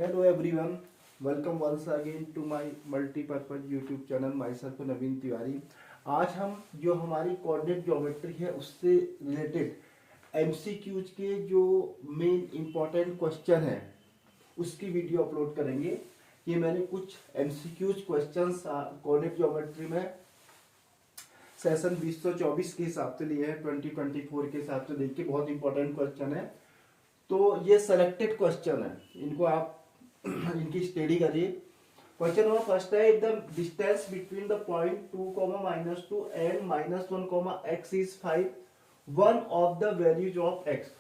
Hello everyone, welcome once again to my multi-purpose YouTube channel myself नवीन तिवारी। आज हम जो हमारी कोऑर्डिनेट ज्योमेट्री है उससे रिलेटेड एमसीक्यूज के जो मेन इंपॉर्टेंट क्वेश्चन है उसकी वीडियो अपलोड करेंगे। ये मैंने कुछ एमसीक्यूज क्वेश्चंस कोऑर्डिनेट ज्योमेट्री में सेशन 2024 के हिसाब से लिए हैं, 2024 के हिसाब से देखिए बहुत इंपॉर्टेंट क्वेश्चन है। तो ये सेलेक्टेड क्वेश्चन है, इनको आप इनकी स्टडी करिए। क्वेश्चन नंबर फर्स्ट है, if the distance between the point 2, -2 and -1, x is 5, one of the values of x।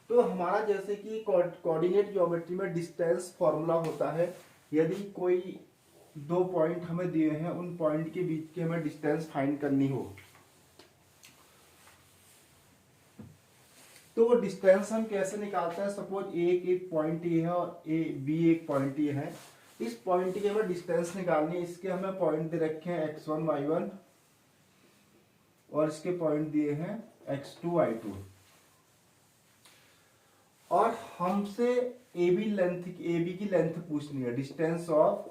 तो हमारा जैसे कि कोऑर्डिनेट ज्योमेट्री में डिस्टेंस फॉर्मूला होता है। यदि कोई दो पॉइंट हमें दिए हैं, उन पॉइंट के बीच की हमें डिस्टेंस फाइंड करनी हो, तो वो डिस्टेंस हम कैसे निकालते हैं। सपोज एक पॉइंट ये है और ए बी एक पॉइंट ये है। इस पॉइंट की हमें डिस्टेंस निकालनी है। इसके हमें पॉइंट दे रखे हैं x1 y1 और इसके पॉइंट दिए हैं x2 y2। और हमसे AB की लेंथ पूछनी है। Distance of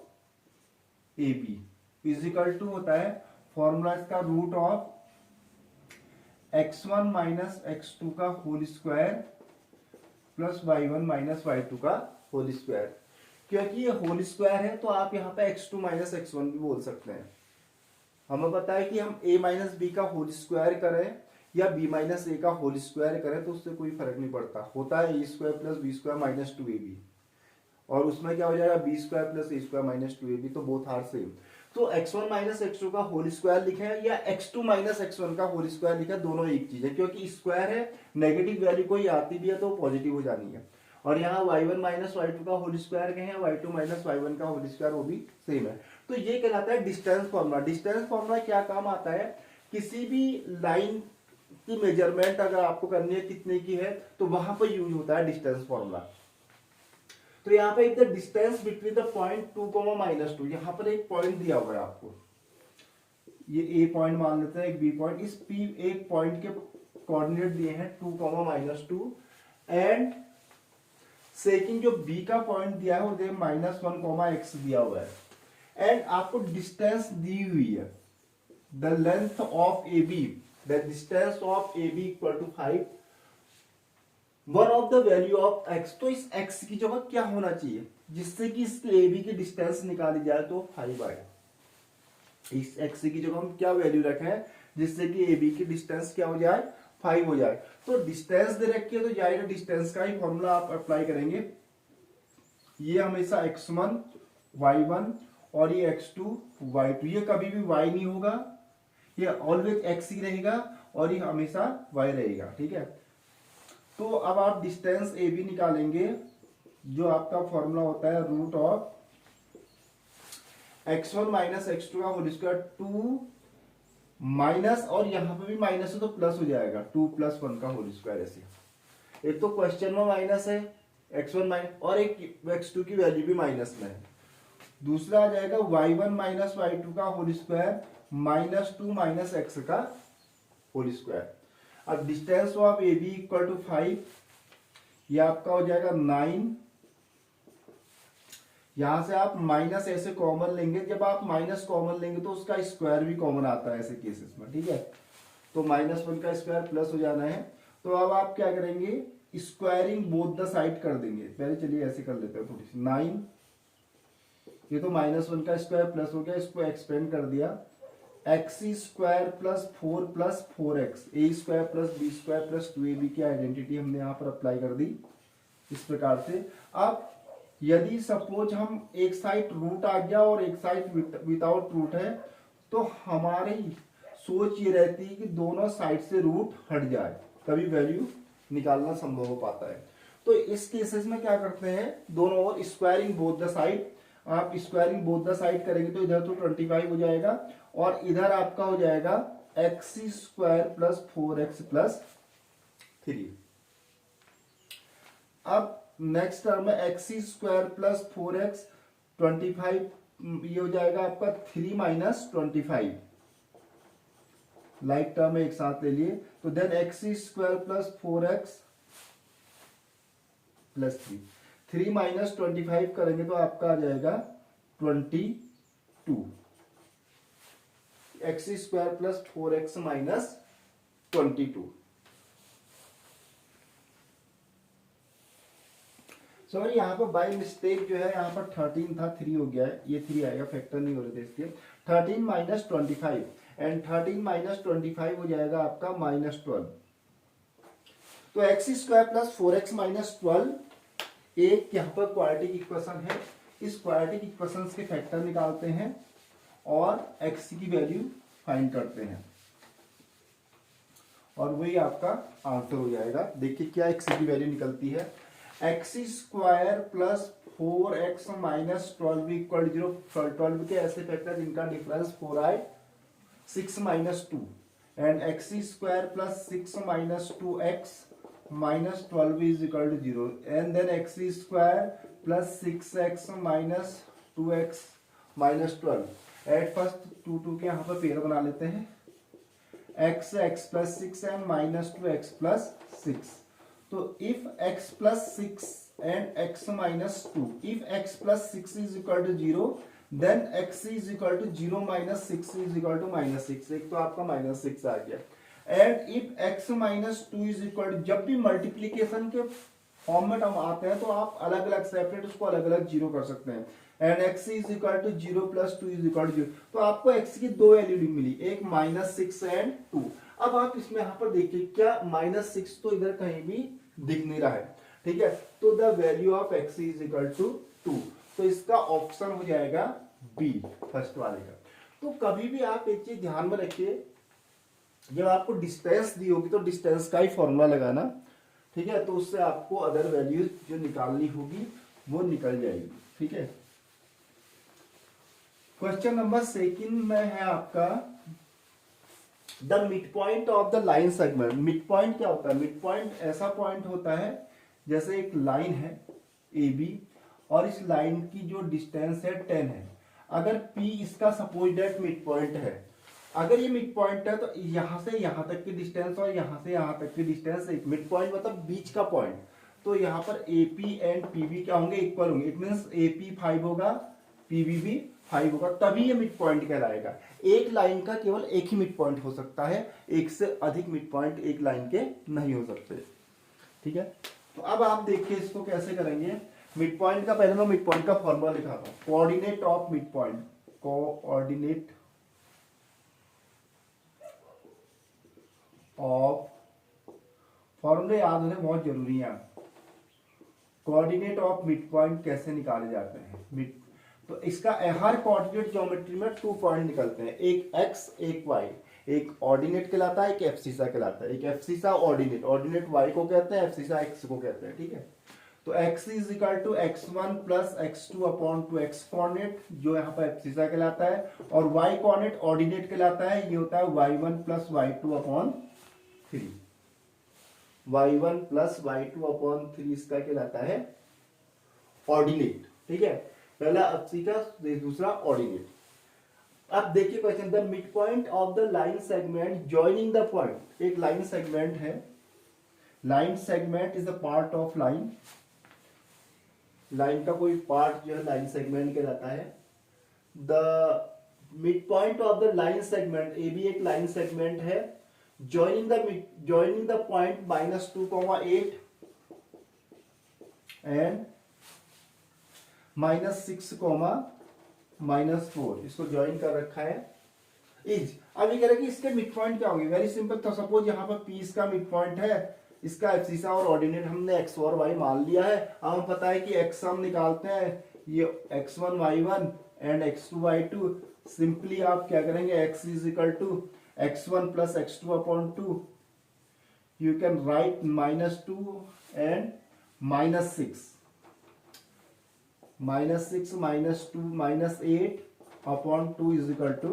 AB is equal to होता है फॉर्मूला इसका root of x1 minus x2 का whole square plus y1 minus y2 का होल स्क्वायर। क्योंकि ये होल स्क्वायर है तो आप यहाँ पे x2 माइनस x1 भी बोल सकते हैं। हमें पता है कि हम a माइनस बी का होल स्क्वायर करें या b माइनस ए का होल स्क्वायर करें तो उससे कोई फर्क नहीं पड़ता। होता है A square plus B square minus 2ab, और उसमें क्या हो जाएगा B square plus A square minus 2ab, तो बोथ आर सेम। तो x1 माइनस x2 का होल स्क्वायर लिखे हैं या x2 माइनस x1 का होल स्क्वायर लिखा है, दोनों एक चीज है। क्योंकि स्क्वायर है, नेगेटिव वैल्यू कोई आती भी है तो पॉजिटिव हो जानी है। और यहाँ y1 माइनस y2 का होल स्क्वायर कहें या y2 माइनस y1 का होल स्क्वायर, वो भी सेम है। तो ये कहलाता है डिस्टेंस फॉर्मूला। डिस्टेंस फॉर्मूला क्या काम आता है, किसी भी लाइन की मेजरमेंट अगर आपको करनी है कितने की है तो वहां पर यूज होता है डिस्टेंस फॉर्मूला। तो यहाँ पे the distance between the point 2, -2, यहाँ पर एक पॉइंट दिया हुआ है आपको। ये ए पॉइंट मान लेते हैं, एक बी पॉइंट। इस पी एक पॉइंट के कोऑर्डिनेट दिए हैं 2, -2 एंड सेकंड जो बी का पॉइंट दिया है वो दे -1, x दिया हुआ है। एंड आपको डिस्टेंस दी हुई है the length of A B, the distance of A B equal to 5, one of the value of x। तो इस x की जगह क्या होना चाहिए जिससे कि इसके ए बी की डिस्टेंस निकाली जाए, तो 5 आएगा। इस x की जगह हम क्या वैल्यू रखें जिससे कि ए बी की डिस्टेंस क्या हो जाए, 5 हो जाए। तो डिस्टेंस दे रखी है तो जाएगा डिस्टेंस का ही फॉर्मूला आप अप्लाई करेंगे। ये हमेशा x1 y1 और ये x2 y2, ये कभी भी y नहीं होगा, ये ऑलवेज x ही रहेगा और ये हमेशा y रहेगा। ठीक है, तो अब आप डिस्टेंस ए बी निकालेंगे, जो आपका फॉर्मूला होता है root of x1 minus x2 का होल स्क्वायर 2 माइनस, और यहां पे भी माइनस है तो प्लस हो जाएगा 2 + 1 का होल स्क्वायर। ऐसे एक तो क्वेश्चन में माइनस है x1 माइनस और एक x2 की वैल्यू भी माइनस में है। दूसरा आ जाएगा y1 माइनस y2 का होल स्क्वायर -2 माइनस x का होल स्क्वायर। अब distance of A B equal to 5, ये आपका हो जाएगा 9। यहां से आप माइनस ऐसे कॉमन लेंगे, जब आप माइनस कॉमन लेंगे तो उसका स्क्वायर भी कॉमन आता है ऐसे केसेस में। ठीक है, तो -1 का स्क्वायर प्लस हो जाना है। तो अब आप क्या करेंगे, स्क्वायरिंग बोथ द साइड कर देंगे। पहले चलिए ऐसे कर लेते हैं थोड़ी सी। 9, ये तो -1 का स्क्वायर प्लस हो गया, इसको एक्सपेंड कर दिया। x square plus 4 + 4x, A square plus B square plus 2ab की आइडेंटिटी हमने यहाँ पर अप्लाई कर दी इस प्रकार से। अब यदि सपोज हम एक साइड रूट आ गया और एक साइड विदाउट रूट है, तो हमारी सोच ये रहती है कि दोनों साइड से रूट हट जाए, तभी वैल्यू निकालना संभव हो पाता है। तो इस केसेस में क्या करते हैं, दोनों ओर स्क्वायरिंग बोथ द साइड। आप स्क्वायरिंग बोथ द साइड करेंगे तो इधर तो 25 हो जाएगा और इधर आपका हो जाएगा x square plus 4x plus 3। अब नेक्स्ट टर्म में x स्क्वायर प्लस 4x 25, ये हो जाएगा आपका 3 माइनस 25। लाइक टर्म एक साथ ले लिए तो then x square plus 4x plus 3। 3 minus 25 करेंगे तो आपका आ जाएगा 22 x square plus 4x minus 22। Sorry यहाँ पर बाय मिस्टेक जो है यहाँ पर 13 था, 3 हो गया है, ये 3 आएगा, फैक्टर नहीं हो रहे थे इसलिए। 13 माइनस 25 एंड 13 माइनस 25 हो जाएगा आपका माइनस 12। तो x square plus 4x minus 12 एक यहाँ पर क्वाड्रेटिक इक्वेशन है। इस क्वाड्रेटिक इक्वेशन के फैक्टर निकालते हैं और x की वैल्यू फाइंड करते हैं और वही आपका आंसर हो जाएगा। देखिए क्या x की वैल्यू निकलती है, x square plus 4x minus 12 equal 0। 12 के ऐसे फैक्टर जिनका डिफरेंस 4 आए, 6 minus 2 and x square plus 6 minus 2x minus 12 is equal to 0 and then x square plus 6x minus 2x minus 12। At first 2 के यहाँ पर pair बना लेते हैं, x plus 6 and minus 2x plus 6। तो if x plus 6 and x minus 2, if x plus 6 is equal to 0, then x is equal to 0 minus 6 is equal to minus 6। एक तो आपका minus 6 आ गया। And if x minus 2 is equal to, जब भी multiplication के format हम आते हैं तो आप अलग अलग सेपरेट उसको अलग अलग जीरो कर सकते हैं। And x is equal to 0 plus 2 is equal to 0। तो आपको x की दो वैल्यू मिली, एक माइनस 6 एंड 2। अब आप इसमें यहाँ पर देखिए क्या माइनस 6 तो इधर कहीं भी दिख नहीं रहा है, ठीक है। तो the value of x is equal to 2, तो इसका ऑप्शन हो जाएगा बी, फर्स्ट वाले का। तो कभी भी आप एक चीज ध्यान में रखिए, जब आपको डिस्टेंस दी होगी तो डिस्टेंस का ही फॉर्मूला लगाना, ठीक है। तो उससे आपको अदर वैल्यूज जो निकालनी होगी वो निकल जाएगी, ठीक है। क्वेश्चन नंबर 2 में है आपका the mid point of the line segment. Mid point क्या होता है? मिड पॉइंट ऐसा पॉइंट होता है जैसे एक लाइन है ए बी और इस लाइन की जो डिस्टेंस है 10 है। अगर P इसका सपोज डेट मिड पॉइंट है, अगर ये मिड पॉइंट है तो यहां से यहां तक की डिस्टेंस और यहां से यहां तक की डिस्टेंस, एक मिड पॉइंट मतलब बीच का पॉइंट। तो यहां पर AP एंड PB क्या होंगे? इक्वल होंगे। इट मींस AP 5 होगा, PB भी 5 होगा, तभी ये मिड पॉइंट कहलाएगा। एक लाइन का केवल एक ही मिड पॉइंट हो सकता है, एक से अधिक मिड पॉइंट एक लाइन के नहीं हो सकते, ठीक है। तो अब आप देखिए इसको कैसे करेंगे। मिड पॉइंट का पहले मैं मिड पॉइंट का फॉर्मूला लिखाता हूं, coordinate of mid point. Coordinate of, फॉर्मूले याद होने बहुत जरूरी है। कोऑर्डिनेट ऑफ मिड पॉइंट कैसे निकाले जाते हैं? मिड, तो इसका हर कोऑर्डिनेट ज्योमेट्री में 2 पॉइंट निकलते हैं, एक x एक y। एक ऑर्डिनेट कहलाता है, एक एब्सिसा कहलाता है। एक एब्सिसा ऑर्डिनेट, ऑर्डिनेट y को कहते हैं, एब्सिसा x को कहते हैं, ठीक है। तो x is equal to x1 plus x2 upon 2x coordinate, जो यहाँ पर एब्सिसा कहलाता है, और y कोऑर्डिनेट ऑर्डिनेट कहलाता है, ये होता है y1 plus y2 upon 3। y1 plus y2 upon 3 इसका कहलाता है ऑर्डिनेट, ठीक है। पहला एब्सिसा, दूसरा ऑर्डिनेट। अब देखिए question, the mid point of the line segment joining the point. एक लाइन सेगमेंट है, line segment is the part of line. Line का कोई पार्ट जो है लाइन सेगमेंट कहलाता है। The mid point of the line segment, A भी एक लाइन सेगमेंट है, joining the point -2,8 and -6,-4 इसको ज्वाइन कर रखा है। इज, अब ये कह रहा है कि इसके मिड पॉइंट क्या होंगे? Very simple. तो सपोज यहाँ पर P इसका मिड पॉइंट है, इसका एब्सिसा और ऑर्डिनेट हमने x और y मान लिया है। हमें पता है कि x हम निकालते हैं, ये x1 y1 and x2 y2। Simply आप क्या करेंगे, x is equal to x1 plus x2 upon 2, you can write -2 and -6, -6 -2 -8 upon 2 is equal to,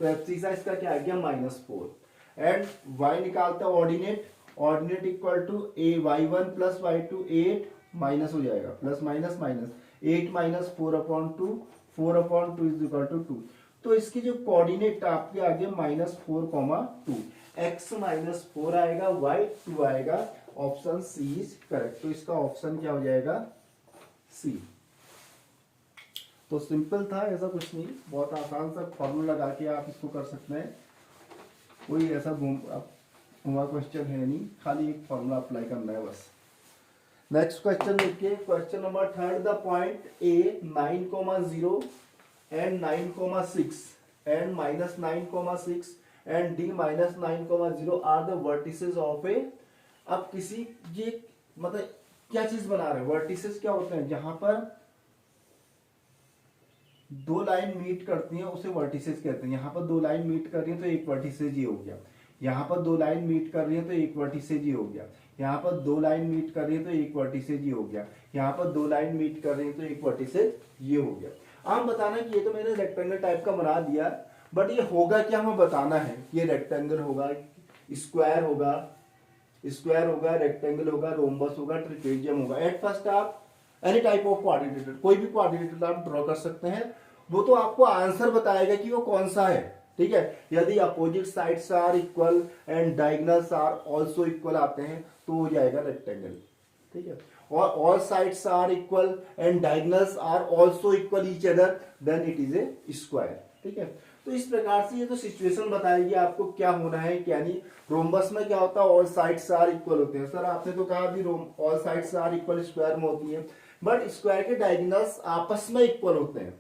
तो एब्सिसा इसका क्या आ गया -4। एंड y निकालता है ordinate, ordinate equal to y1 plus y2 8 minus हो जाएगा, plus minus minus 8 minus 4 upon 2, 4 upon 2 is equal to 2। तो इसकी जो कोऑर्डिनेट आपके आगे -4,2, x -4 आएगा, y 2 आएगा। Option C is correct. तो इसका ऑप्शन क्या हो जाएगा? सी। तो सिंपल था, ऐसा कुछ नहीं, बहुत आसान सा फॉर्मूला लगा के आप इसको कर सकते हैं। कोई ऐसा घुमा क्वेश्चन है नहीं, खाली एक फॉर्मूला अप्लाई करना है बस। नेक्स्ट क्वेश्चन देखिए, question number 3, the point A 9,0 and 9,6 and -9,6 and D -9,0 are the vertices of A. अब किसी ये मतलब क्या चीज बना रहे हैं, वर्टिसेस क्या होते हैं, जहां पर दो लाइन मीट करती हैं उसे वर्टिसेस कहते हैं। यहाँ पर दो लाइन मीट कर रही है तो एक वर्टिसेस ये हो गया, यहाँ पर दो लाइन मीट कर रही है तो एक वर्टिसेस ये हो गया, यहाँ पर दो लाइन मीट कर रही है तो एक वर्टिसेस ये हो गया, यहाँ पर दो लाइन मीट कर रही है तो एक वर्टिसेस ये हो गया। आप बताना कि ये तो मैंने रेक्टेंगल टाइप का बना दिया, बट ये होगा क्या हमें बताना है। ये रेक्टेंगल होगा, स्क्वायर होगा, रेक्टेंगल होगा, रोम्बस होगा, ट्रिपेजियम होगा। एट फर्स्ट आप एनी टाइप ऑफ क्वाड्रिलेटरल, कोई भी क्वाड्रिलेटरल आप ड्रॉ कर सकते हैं, वो तो आपको आंसर बताएगा कि वो कौन सा है। ठीक है, यदि opposite sides are equal and diagonals are also equal आते हैं तो हो जाएगा रेक्टेंगल। ठीक है, और all sides are equal and diagonals are also equal each other then it is a square. ठीक है, तो इस प्रकार से ये तो सिचुएशन बताएगी आपको क्या होना है क्या नहीं। रोम्बस में क्या होता है, ऑल साइड्स आर इक्वल होते हैं। सर आपने तो कहा अभी all sides are equal square में होती है, बट स्क्वायर के डायगोनल्स आपस में इक्वल होते हैं,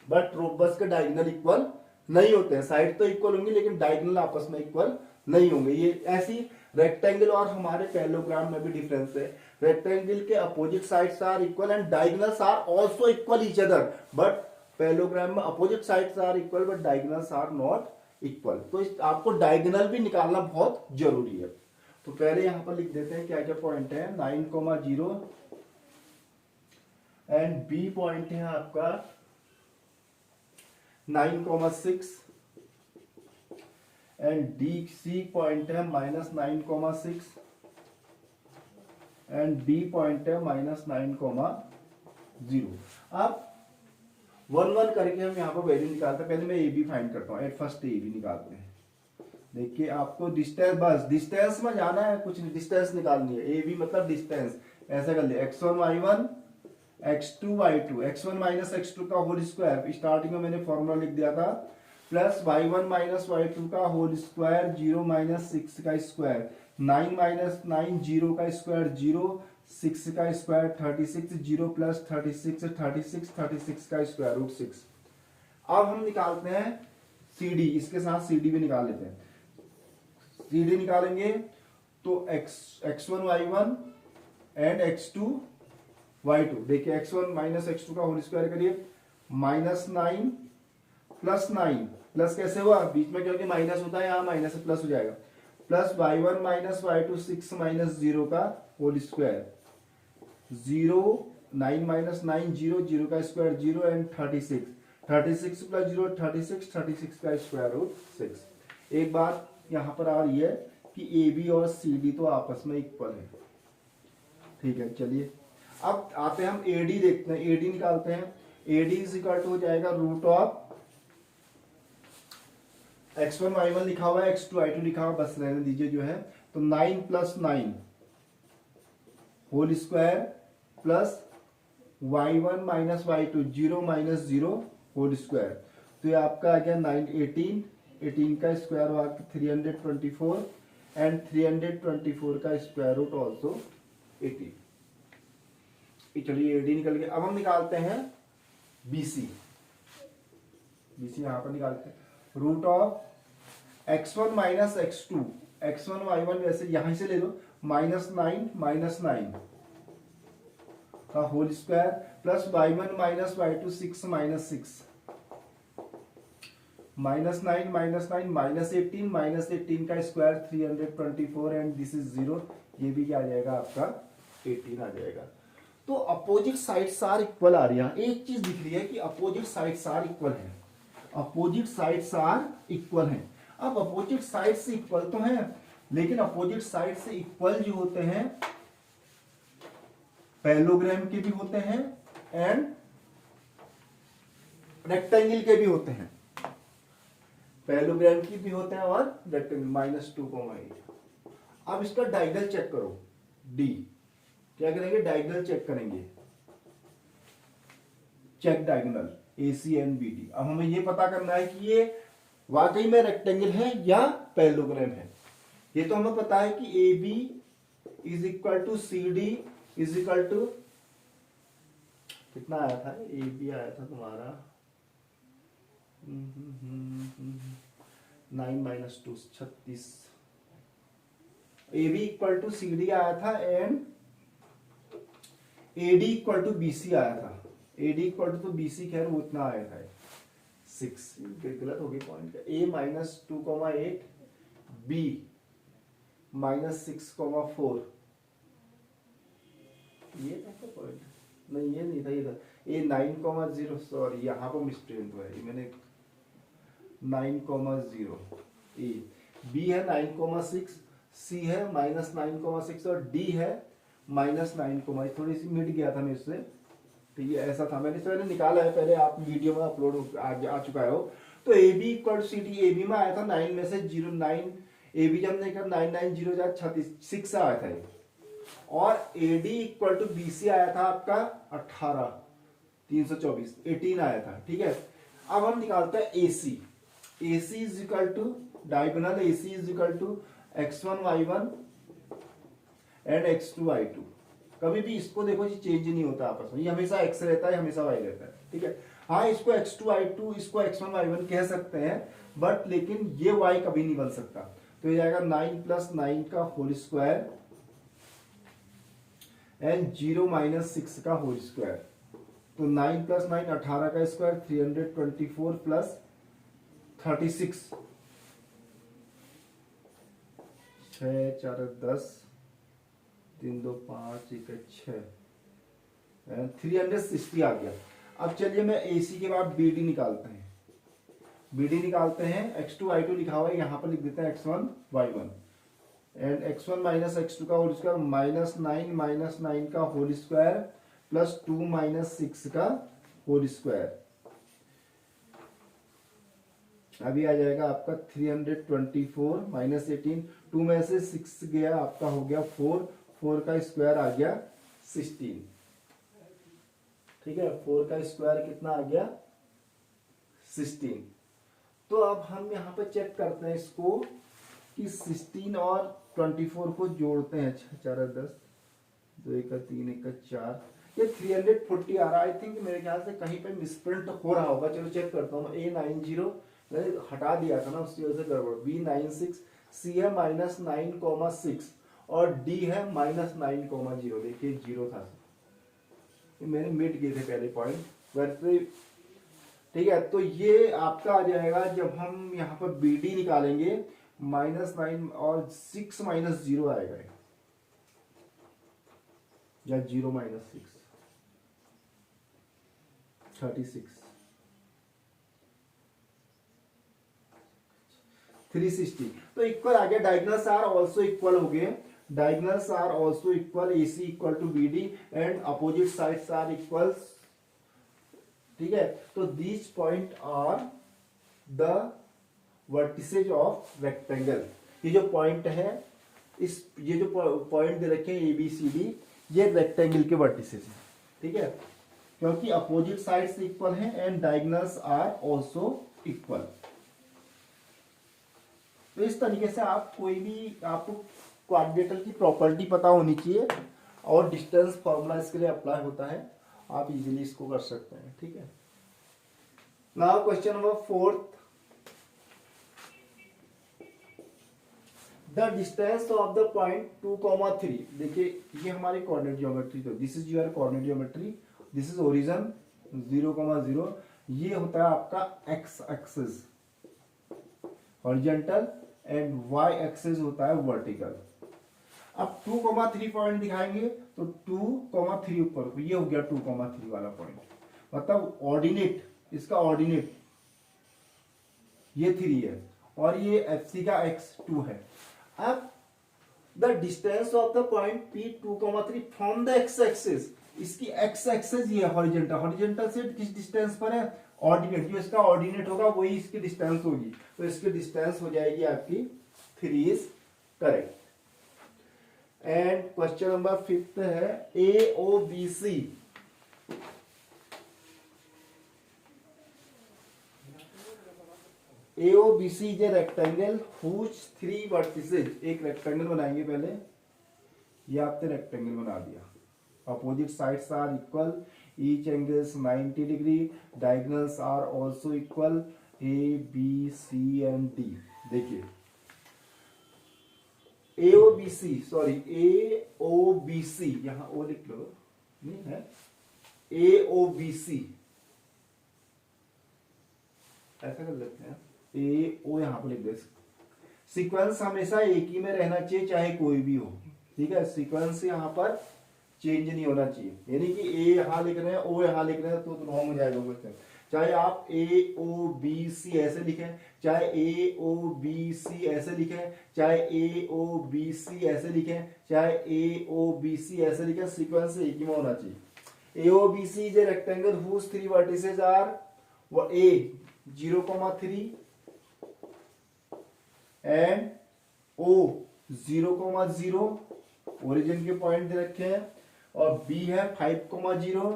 बट रोम्बस के डायगोनल इक्वल नहीं होते हैं। साइड तो इक्वल होंगी लेकिन डायगोनल आपस में इक्वल नहीं होंगे। ये ऐसी रेक्टेंगल और हमारे पैरेललोग्राम में भी डिफरेंस है। रेक्टेंगल के opposite sides are equal and diagonals are also equal each other, but parallelogram में opposite sides are equal but diagonals are not equal. तो आपको डायगोनल भी निकालना बहुत जरूरी है। तो पहले यहां पर लिख देते हैं क्या क्या पॉइंट है। 9,0 एंड बी पॉइंट है आपका 9,6 एंड डी सी पॉइंट है -9,6 एंड डी पॉइंट है -9,0। अब 1-1 करके हम यहाँ पर वैल्यू निकालते हैं। पहले मैं ए बी फाइंड करता हूँ। एट फर्स्ट ए बी निकालते हैं। देखिए आपको डिस्टेंस, बस डिस्टेंस में जाना है, कुछ नहीं, डिस्टेंस निकालनी है। ए बी मतलब डिस्टेंस। ऐसा कर ले, x1 y1 x2 y2, x1 minus x2 का होल स्क्वायर, स्टार्टिंग में मैंने फॉर्मूला लिख दिया था, प्लस y1 माइनस y2 का होल स्क्वायर, 0 माइनस 6 का स्क्वायर, 9 माइनस 9 0 का स्क्वायर 0, 6 का स्क्वायर 36, 0 प्लस 36 36 का स्क्वायर रूट 6। अब हम निकालते हैं CD, इसके साथ CD भी निकाल लेते हैं। CD निकालेंगे तो x1 y1 and x2 y2। देखिए x1 माइनस x2 का होल स्क्वायर करिए, -9 प्लस 9, प्लस कैसे हुआ, बीच में क्योंकि माइनस होता है, यहाँ माइनस से प्लस हो जाएगा, plus y1 minus y2 6 minus 0 का होल स्क्वायर, 0 9 माइनस 9 0 0 का स्क्वायर 0 एंड 36 36 प्लस 0 36 36 का स्क्वायर रूट 6। एक बात यहाँ पर आ रही है कि ए बी और सी डी तो आपस में इक्वल है। ठीक है, चलिए अब आते हैं हम एडी देखते हैं। एडी निकालते हैं। एडी इज इक्वल टू हो जाएगा रूट ऑफ x1 y1 लिखा हुआ है, x2 y2 लिखा हुआ, बस रहने दीजिए जो है। तो 9 plus 9 whole square plus y1 minus y2 0 minus 0 whole square. तो ये आपका आ गया 9 18 का स्क्वायर हुआ 324 एंड 324 का स्क्वायर रूट ऑल्सो 18। चलिए एडी निकल गया। अब हम निकालते हैं बीसी। बीसी यहां पर निकालते हैं। Root of x1 minus x2, x1 y1 वैसे यहां से ले लो, -9 का whole square plus y1 minus y2 6 minus 6, -9 -18 का स्क्वायर 324 एंड दिस इज 0। ये भी क्या आ जाएगा आपका 18 आ जाएगा। तो अपोजिट साइड्स आर इक्वल आ रही है। एक चीज दिख रही है कि अपोजिट साइड्स आर इक्वल है, अपोजिट साइड्स आर इक्वल है। अब अपोजिट साइड से इक्वल तो है, लेकिन अपोजिट साइड से इक्वल जो होते हैं पैरेललोग्राम के भी होते हैं एंड रेक्टेंगल के भी होते हैं। पैरेललोग्राम की भी होते हैं और रेक्टेंगल। -2,8। अब इसका डायगोनल चेक करो डी। क्या करेंगे, डायगोनल चेक करेंगे। Check diagonal AC and BD। अब हमें ये पता करना है कि ये वाकई में रेक्टेंगल है या पैरेललोग्राम है। ये तो हमें पता है कि AB is equal to CD is equal to कितना आया था, AB आया था तुम्हारा 9 - 2 36। AB इक्वल टू CD आया था and AD equal to BC आया था। AD इक्वल टू BC खैर वो इतना आया था 6, गलत हो गई पॉइंट। A - 2,8 B -6,4 ये था पॉइंट, नहीं ये नहीं था, ये था A 9,0। सॉरी यहाँ पर मिसप्रिंट हुआ है, मैंने 9,0। A B है 9,6, C है -9,6 और D है -9, थोड़ी सी मिट गया था मेरे से, ठीक है ऐसा था, मैंने पहले निकाला है, पहले आप वीडियो में अपलोड आ चुका है हो। तो AB equal to CD, AB में आया था 9 में से 09, AB जब नहीं कर 9,9,0,36 आया था, और AD इक्वल टू BC आया था आपका 18,324 18 आया था, ठीक है। अब हम निकालते हैं AC। AC is equal to diagonal AC is equal to x1 y1 and x2 y2। कभी भी इसको देखो ये चेंज नहीं होता आपस में, ये हमेशा x रहता है, हमेशा y रहता है, ठीक है। हाँ इसको x2 y2 इसको x1 y1 कह सकते हैं, बट लेकिन ये y कभी नहीं बन सकता। तो ये जाएगा 9 + 9 का होल स्क्वायर एंड 0 - 6 का होल स्क्वायर। तो 9 + 9 18 का स्क्वायर 324 प्लस 36 6 4 10 3 2 5 1 6 360 आ गया। अब चलिए मैं AC के बाद BD निकालते हैं। BD निकालते हैं, x2 y2 लिखा हुआ है, यहाँ पर लिख देते हैं x1 y1 and x1 - x2 का होल स्क्वायर -9 - 9 का होल स्क्वायर प्लस 2 - 6 का होल स्क्वायर। अभी आ जाएगा आपका 324 -18, 2 में से 6 गया, आपका हो गया 4, 4 का स्क्वायर आ गया 16, ठीक है। 4 का स्क्वायर कितना आ गया 16। तो अब हम यहाँ पे चेक करते हैं इसको कि 16 और 24 को जोड़ते हैं, 6 4 10 2 1 3 1 4, ये 340 आ रहा है। आई थिंक मेरे ख्याल से कहीं पे मिसप्रिंट हो रहा होगा, चलो चेक करता हूँ। A90 मैंने हटा दिया था ना, उसकी वजह से गड़बड़। B96, C है -9,6 और D है -9,0। देखिए 0 था, मैंने मिट गए थे पहले पॉइंट, वैसे ठीक है। तो ये आपका आ जाएगा, जब हम यहाँ पर BD निकालेंगे -9 और 6 - 0 आएगा, या 0 - 6 36 360। तो इक्वल आ गया, डायगोनल्स आर आल्सो इक्वल हो गए, diagonals are also equal, AC equal to BD and opposite sides are equals, ठीक है। तो these point are the vertices of rectangle. ये जो पॉइंट है, इस ये जो पॉइंट दे रखे हैं ABCD, ये रेक्टेंगल के वर्टिसेज हैं, ठीक है, क्योंकि अपोजिट साइड्स इक्वल हैं and diagonals are also equal. तो इस तरीके से आप कोई भी, आपको क्वाड्रेटर की प्रॉपर्टी पता होनी चाहिए और डिस्टेंस फॉर्मूला इसके लिए अप्लाई होता है, आप इजीली इसको कर सकते हैं, ठीक है। Now question number 4, the distance of the point 2, 3। देखिए ये हमारी कोऑर्डिनेट ज्योमेट्री, तो this is your coordinate geometry, this is origin 0, 0, ये होता है आपका x axis horizontal and y axis होता है वर्टिकल। अब 2, 3 पॉइंट दिखाएंगे, तो 2, 3 ऊपर, तो ये हो गया 2, 3 वाला पॉइंट, मतलब ऑर्डिनेट, इसका ऑर्डिनेट ये 3 है और ये FC का x2 है। अब the distance of the point P2, 3 from the x axis, इसकी x एक्सिस ये हॉरिजॉन्टल, हॉरिजॉन्टल से किस डिस्टेंस पर है, ऑर्डिनेट, जो इसका ऑर्डिनेट होगा वही इसकी डिस्टेंस होगी, तो इसकी डिस्टेंस हो जाएगी आपकी 3 is correct. And question number 5 है AOBC AOBC is a rectangle whose 3 vertices. एक रेक्टेंगल बनाएंगे पहले, ये आपने रेक्टेंगल बना दिया। Opposite sides are equal, each angles 90 degree, diagonals are also equal, ABC and D। देखिए AOBC, यहां ओ लिख लो, नहीं है, AOBC ऐसा कर लेते हैं, AO यहां पर लिख दे। सीक्वेंस हमेशा एक ही में रहना चाहिए, चाहे कोई भी हो, ठीक है। सीक्वेंस यहां पर चेंज नहीं होना चाहिए, यानी कि A यहां लिख रहे हैं, O यहां लिख रहे हैं तो रॉन्ग हो जाएगा क्वेश्चन। चाहे आप AOBC ऐसे लिखें, चाहे AOBC ऐसे लिखें, चाहे AOBC ऐसे लिखें, चाहे AOBC ऐसे लिखें, सीक्वेंस एक ही में होना चाहिए। AOBC is a rectangle whose 3 vertices are A 0,3 and O 0,0, origin के पॉइंट दे रखे हैं, और B है 5,0।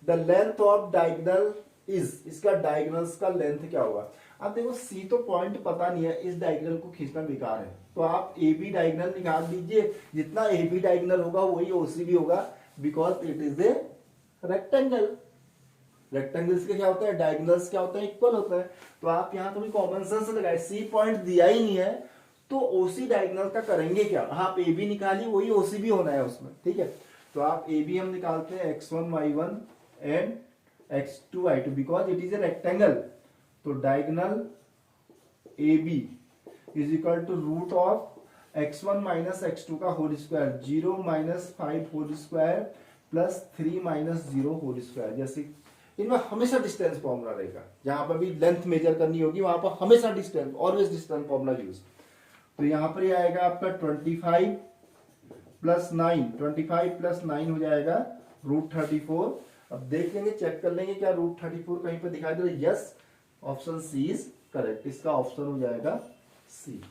The length of diagonal is, इसका डायगोनल्स का लेंथ क्या होगा। अब देखो C तो पॉइंट पता नहीं है, इस डायगोनल को खींचना बेकार है, तो आप AB डायगोनल निकाल दीजिए, जितना AB डायगोनल होगा वही OC भी होगा, because it is a rectangle. Rectangles के क्या होता है, डायगोनल्स क्या होता है, इक्वल होता है। तो आप यहां थोड़ी कॉमन सेंस लगाए, C पॉइंट दिया ही नहीं है तो OC डायगोनल का करेंगे क्या। आप AB निकालिए, वही OC भी होना है उसमें, ठीक है। तो आप AB हम निकालते हैं x1 y1 and x2 y2, because it is a rectangle. तो diagonal AB is equal to root of x1 minus x2 का whole square, 0 minus 5 whole square plus 3 minus 0 whole square. जैसे इनमें हमेशा डिस्टेंस फॉर्मूला रहेगा, जहां पर भी length major करनी होगी वहां पर हमेशा distance, always distance formula use. तो यहां पर यह आएगा आपका 25 प्लस 9, 25 प्लस 9 हो जाएगा रूट 34। अब देख लेंगे, चेक कर लेंगे क्या रूट 34 कहीं पर दिखाई दे रहा है। Yes, option C is correct, इसका ऑप्शन हो जाएगा सी।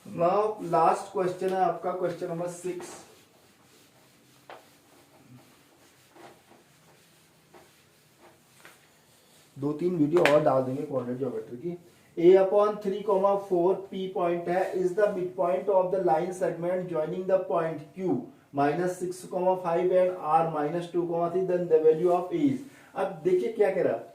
नाउ लास्ट क्वेश्चन है आपका, क्वेश्चन नंबर 6। दो तीन वीडियो और डाल देंगे कोऑर्डिनेट ज्योमेट्री की। A/3,4 P पॉइंट है, is the mid point of the line segment joining the point Q -6,5 and R -2,3, then the value of A is. अब देखिए क्या कह रहा है,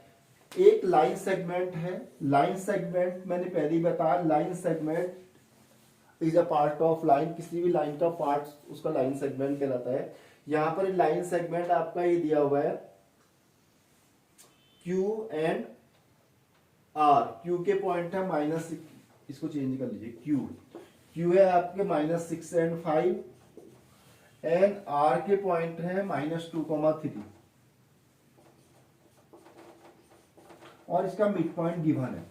एक लाइन सेगमेंट है, लाइन सेगमेंट मैंने पहले ही बताया, line segment is a part of line, किसी भी लाइन का पार्ट उसका लाइन सेगमेंट कहलाता है। यहां पर लाइन सेगमेंट आपका ये दिया हुआ है Q एंड R। Q के पॉइंट है -6, इसको चेंज कर लीजिए, Q है आपके -6 एंड 5 एंड R के पॉइंट है -2,3 और इसका मिड पॉइंट गिवन है।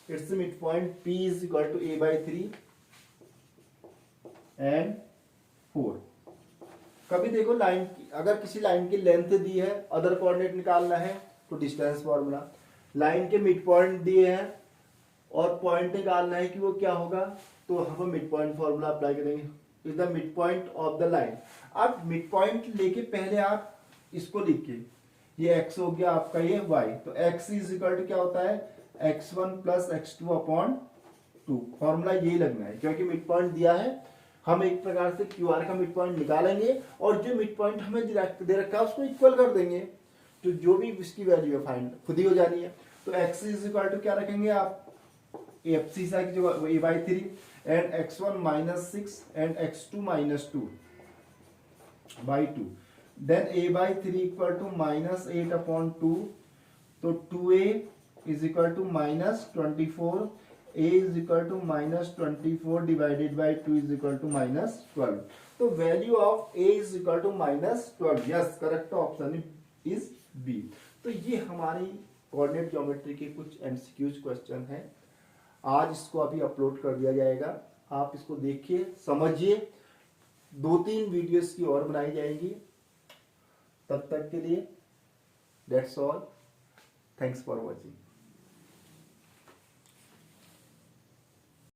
It's mid point P is equal to A/3 and 4। कभी देखो लाइन की, अगर किसी लाइन की लेंथ दी है, अदर कोऑर्डिनेट निकालना है तो डिस्टेंस फॉर्मूला, लाइन के मिड पॉइंट दिए हैं और पॉइंट निकालना है कि वो क्या होगा, तो हम मिड पॉइंट फॉर्मूला अप्लाई करेंगे, is the mid point of the line. अब मिड पॉइंट लेके पहले आप इसको लिखिए, ये x हो गया आपका, ये y, तो x इज इक्वल टू क्या होता है, x1 plus x2 upon 2। Formula यही लगना है, क्योंकि मिड पॉइंट दिया है, हम एक प्रकार से QR का मिड पॉइंट निकालेंगे और जो मिड पॉइंट हमें दे रखा है उसको इक्वल कर देंगे, तो जो भी इसकी वैल्यू है फाइंड खुद ही हो जानी है। तो x इज इक्वल टू क्या रखेंगे आप, FC जो A/3 and x1 -6 and x2 -2 by 2, then A/3 equal to -8 upon 2, तो 2A is equal to -24, A is equal to -24 divided by 2 is equal to -12। तो value of A is equal to -12। Yes, correct option is B। तो ये हमारी coordinate geometry के कुछ MCQs question हैं। आज इसको अभी अपलोड कर दिया जाएगा, आप इसको देखिए, समझिए। 2-3 वीडियोस की और बनाई जाएंगी। तब तक के लिए that's all, thanks for watching.